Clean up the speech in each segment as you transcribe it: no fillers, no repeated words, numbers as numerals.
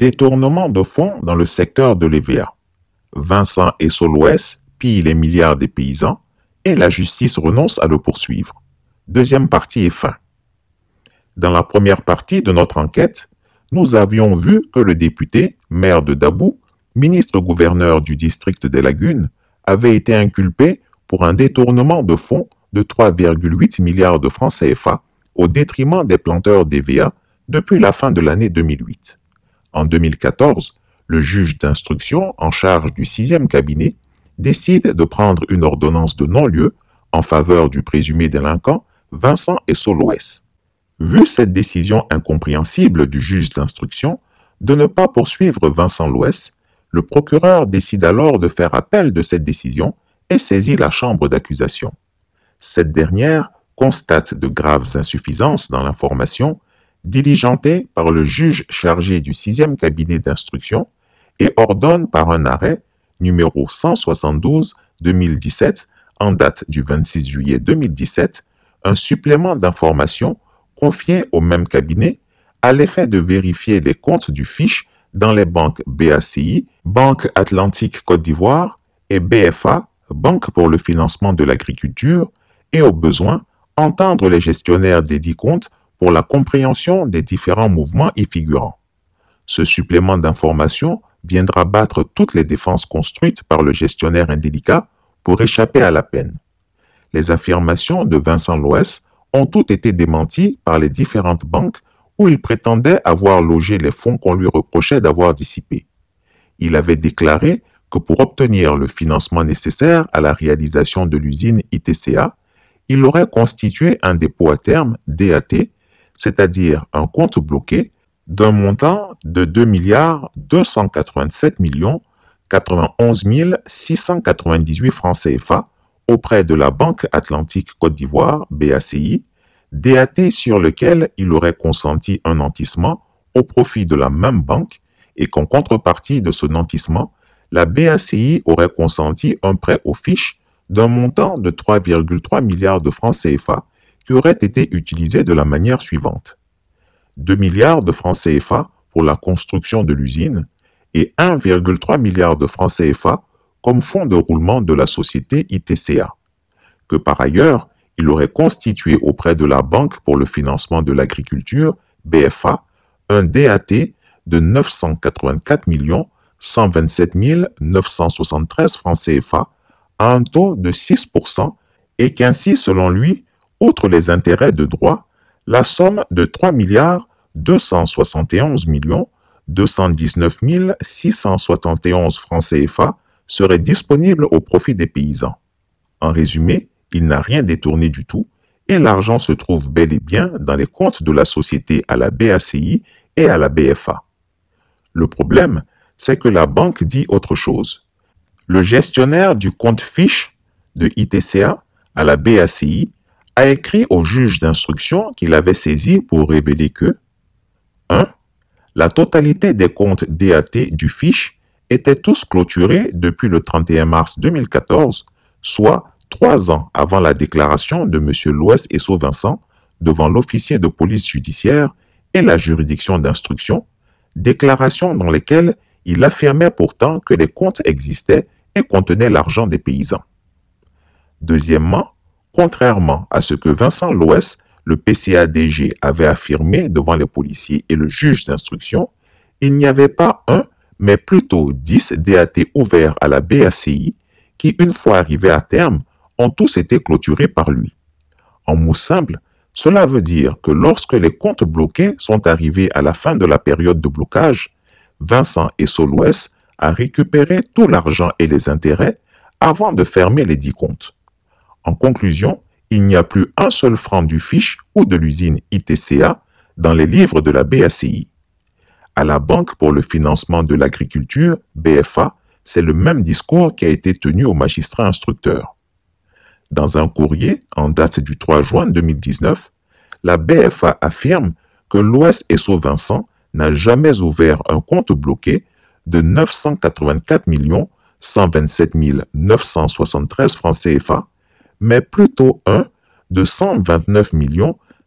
Détournement de fonds dans le secteur de l'EVA. Vincent et Soloès pillent les milliards des paysans et la justice renonce à le poursuivre. Deuxième partie est fin. Dans la première partie de notre enquête, nous avions vu que le député, maire de Dabou, ministre-gouverneur du district des Lagunes, avait été inculpé pour un détournement de fonds de 3,8 milliards de francs CFA au détriment des planteurs d'EVA depuis la fin de l'année 2008. En 2014, le juge d'instruction en charge du 6e cabinet décide de prendre une ordonnance de non-lieu en faveur du présumé délinquant Vincent et Soloès. Vu cette décision incompréhensible du juge d'instruction de ne pas poursuivre Vincent Loès, le procureur décide alors de faire appel de cette décision et saisit la chambre d'accusation. Cette dernière constate de graves insuffisances dans l'information diligentée par le juge chargé du 6e cabinet d'instruction et ordonne par un arrêt numéro 172-2017 en date du 26 juillet 2017 un supplément d'information confié au même cabinet à l'effet de vérifier les comptes du fiche dans les banques BACI, Banque Atlantique Côte d'Ivoire, et BFA, Banque pour le financement de l'agriculture, et au besoin, entendre les gestionnaires des dits comptes pour la compréhension des différents mouvements y figurant. Ce supplément d'information viendra battre toutes les défenses construites par le gestionnaire indélicat pour échapper à la peine. Les affirmations de Vincent Loès ont toutes été démenties par les différentes banques où il prétendait avoir logé les fonds qu'on lui reprochait d'avoir dissipés. Il avait déclaré que pour obtenir le financement nécessaire à la réalisation de l'usine ITCA, il aurait constitué un dépôt à terme, DAT, c'est-à-dire un compte bloqué, d'un montant de 2 287 91 698 francs CFA auprès de la Banque Atlantique Côte d'Ivoire, BACI, DAT sur lequel il aurait consenti un nantissement au profit de la même banque et qu'en contrepartie de ce nantissement, la BACI aurait consenti un prêt au fiche d'un montant de 3,3 milliards de francs CFA qui aurait été utilisé de la manière suivante. 2 milliards de francs CFA pour la construction de l'usine et 1,3 milliard de francs CFA comme fonds de roulement de la société ITCA, que par ailleurs, il aurait constitué auprès de la Banque pour le financement de l'agriculture, BFA, un DAT de 984 127 973 francs CFA à un taux de 6% et qu'ainsi, selon lui, outre les intérêts de droit, la somme de 3 271 219 671 francs CFA serait disponible au profit des paysans. En résumé, il n'a rien détourné du tout et l'argent se trouve bel et bien dans les comptes de la société à la BACI et à la BFA. Le problème, c'est que la banque dit autre chose. Le gestionnaire du compte fiche de ITCA à la BACI a écrit au juge d'instruction qu'il avait saisi pour révéler que 1. La totalité des comptes DAT du fiche étaient tous clôturés depuis le 31 mars 2014, soit 3 ans avant la déclaration de M. Loès et Vincent devant l'officier de police judiciaire et la juridiction d'instruction, déclaration dans lesquelles il affirmait pourtant que les comptes existaient et contenaient l'argent des paysans. Deuxièmement, contrairement à ce que Vincent Loès, le PCADG, avait affirmé devant les policiers et le juge d'instruction, il n'y avait pas un, mais plutôt 10 DAT ouverts à la BACI qui, une fois arrivés à terme, ont tous été clôturés par lui. En mots simples, cela veut dire que lorsque les comptes bloqués sont arrivés à la fin de la période de blocage, Vincent et Soloès a récupéré tout l'argent et les intérêts avant de fermer les 10 comptes. En conclusion, il n'y a plus un seul franc du fiche ou de l'usine ITCA dans les livres de la BACI. À la Banque pour le financement de l'agriculture, BFA, c'est le même discours qui a été tenu au magistrat instructeur. Dans un courrier en date du 3 juin 2019, la BFA affirme que Loès et Vincent n'a jamais ouvert un compte bloqué de 984 127 973 francs CFA, mais plutôt un de 129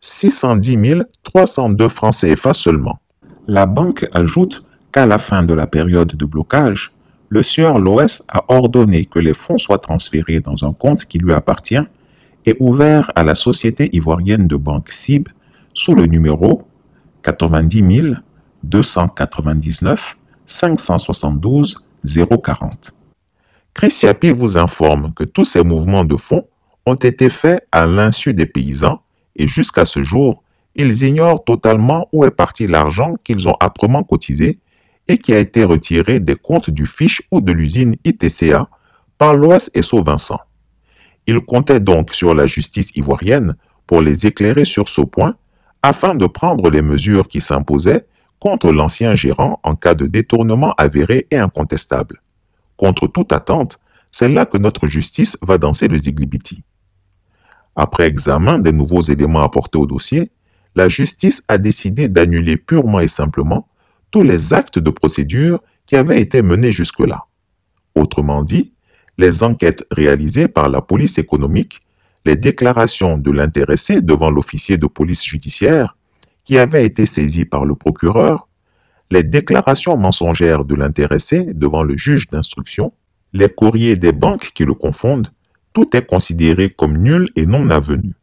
610 302 francs CFA seulement. La banque ajoute qu'à la fin de la période de blocage, le sieur Loès a ordonné que les fonds soient transférés dans un compte qui lui appartient et ouvert à la Société ivoirienne de banque CIB sous le numéro 90 299 572 040. Christiapi vous informe que tous ces mouvements de fonds ont été faits à l'insu des paysans et jusqu'à ce jour, ils ignorent totalement où est parti l'argent qu'ils ont âprement cotisé et qui a été retiré des comptes du fiche ou de l'usine ITCA par Loès et Vincent. Ils comptaient donc sur la justice ivoirienne pour les éclairer sur ce point afin de prendre les mesures qui s'imposaient contre l'ancien gérant en cas de détournement avéré et incontestable. Contre toute attente, c'est là que notre justice va danser le ziglibiti. Après examen des nouveaux éléments apportés au dossier, la justice a décidé d'annuler purement et simplement tous les actes de procédure qui avaient été menés jusque-là. Autrement dit, les enquêtes réalisées par la police économique, les déclarations de l'intéressé devant l'officier de police judiciaire, qui avait été saisi par le procureur, les déclarations mensongères de l'intéressé devant le juge d'instruction, les courriers des banques qui le confondent, tout est considéré comme nul et non avenu.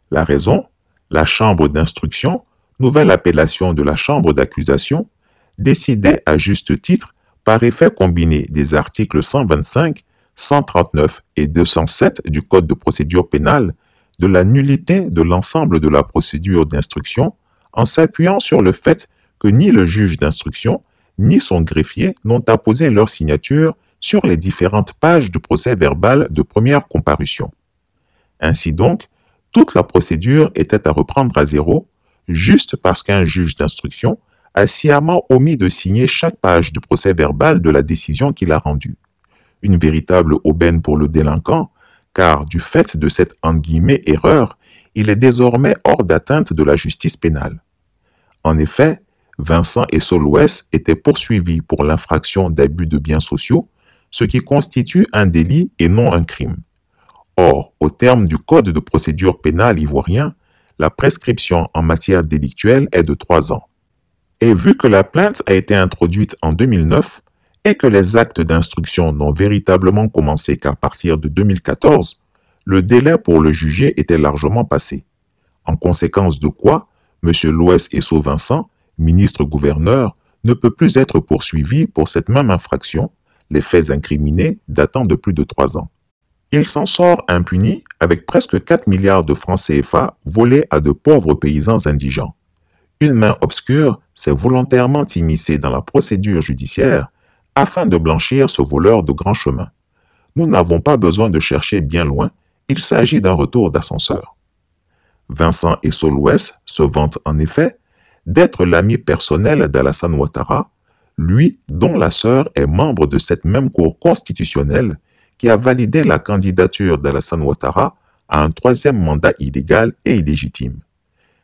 La raison, la chambre d'instruction, nouvelle appellation de la chambre d'accusation, décidait à juste titre, par effet combiné des articles 125, 139 et 207 du Code de procédure pénale, de la nullité de l'ensemble de la procédure d'instruction en s'appuyant sur le fait que ni le juge d'instruction ni son greffier n'ont apposé leur signature sur les différentes pages du procès verbal de première comparution. Ainsi donc, toute la procédure était à reprendre à zéro, juste parce qu'un juge d'instruction a sciemment omis de signer chaque page du procès verbal de la décision qu'il a rendue. Une véritable aubaine pour le délinquant, car du fait de cette « erreur », il est désormais hors d'atteinte de la justice pénale. En effet, Vincent et Loès étaient poursuivis pour l'infraction d'abus de biens sociaux, ce qui constitue un délit et non un crime. Or, au terme du Code de procédure pénale ivoirien, la prescription en matière délictuelle est de 3 ans. Et vu que la plainte a été introduite en 2009 et que les actes d'instruction n'ont véritablement commencé qu'à partir de 2014, le délai pour le juger était largement passé. En conséquence de quoi, M. Loès et Vincent, ministre-gouverneur, ne peut plus être poursuivi pour cette même infraction, les faits incriminés datant de plus de 3 ans. Il s'en sort impuni avec presque 4 milliards de francs CFA volés à de pauvres paysans indigents. Une main obscure s'est volontairement immiscée dans la procédure judiciaire afin de blanchir ce voleur de grand chemin. Nous n'avons pas besoin de chercher bien loin, il s'agit d'un retour d'ascenseur. Vincent et Loès se vantent en effet d'être l'ami personnel d'Alassane Ouattara, lui dont la sœur est membre de cette même cour constitutionnelle qui a validé la candidature d'Alassane Ouattara à un 3e mandat illégal et illégitime.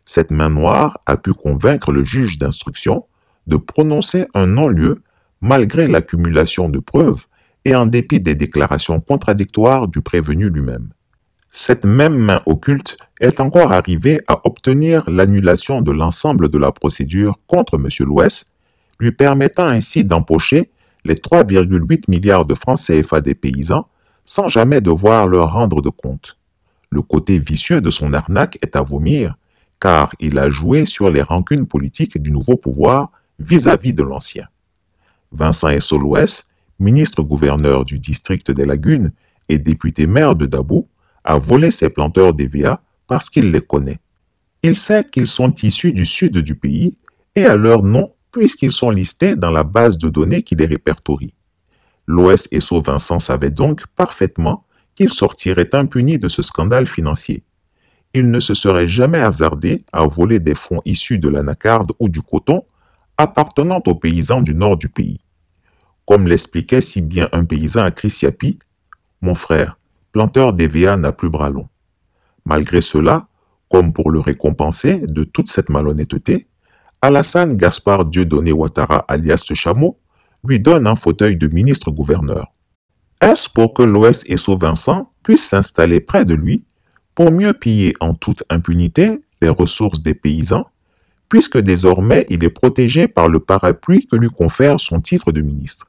Cette main noire a pu convaincre le juge d'instruction de prononcer un non-lieu malgré l'accumulation de preuves et en dépit des déclarations contradictoires du prévenu lui-même. Cette même main occulte est encore arrivée à obtenir l'annulation de l'ensemble de la procédure contre M. Loès, lui permettant ainsi d'empocher les 3,8 milliards de francs CFA des paysans sans jamais devoir leur rendre de compte. Le côté vicieux de son arnaque est à vomir, car il a joué sur les rancunes politiques du nouveau pouvoir vis-à-vis de l'ancien. Vincent et Loès, ministre-gouverneur du district des Lagunes et député-maire de Dabou, a volé ses planteurs d'EVA parce qu'il les connaît. Il sait qu'ils sont issus du sud du pays et à leur nom puisqu'ils sont listés dans la base de données qui les répertorie. Loès et Vincent savaient donc parfaitement qu'ils sortiraient impunis de ce scandale financier. Ils ne se seraient jamais hasardés à voler des fonds issus de l'anacarde ou du coton appartenant aux paysans du nord du pays. Comme l'expliquait si bien un paysan à Christiapi, « Mon frère, planteur d'EVA n'a plus bras long. » Malgré cela, comme pour le récompenser de toute cette malhonnêteté, Alassane Gaspard Dieudonné Ouattara alias le Chameau lui donne un fauteuil de ministre-gouverneur. Est-ce pour que Loès et Vincent puissent s'installer près de lui pour mieux piller en toute impunité les ressources des paysans, puisque désormais il est protégé par le parapluie que lui confère son titre de ministre.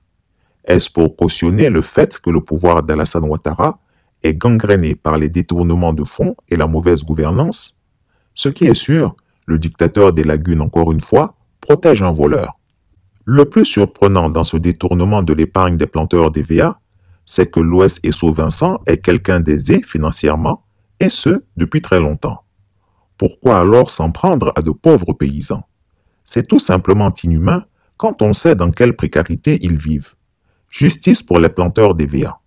Est-ce pour cautionner le fait que le pouvoir d'Alassane Ouattara est gangréné par les détournements de fonds et la mauvaise gouvernance? Ce qui est sûr, le dictateur des lagunes, encore une fois, protège un voleur. Le plus surprenant dans ce détournement de l'épargne des planteurs d'EVA, c'est que l'Ouest Esso Vincent est quelqu'un d'aisé financièrement, et ce, depuis très longtemps. Pourquoi alors s'en prendre à de pauvres paysans? C'est tout simplement inhumain quand on sait dans quelle précarité ils vivent. Justice pour les planteurs d'EVA.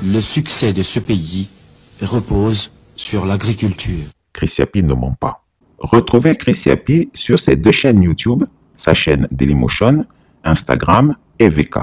Le succès de ce pays repose sur l'agriculture. Chris Yapi ne ment pas. Retrouvez Chris Yapi sur ses deux chaînes YouTube, sa chaîne Dailymotion, Instagram et VK.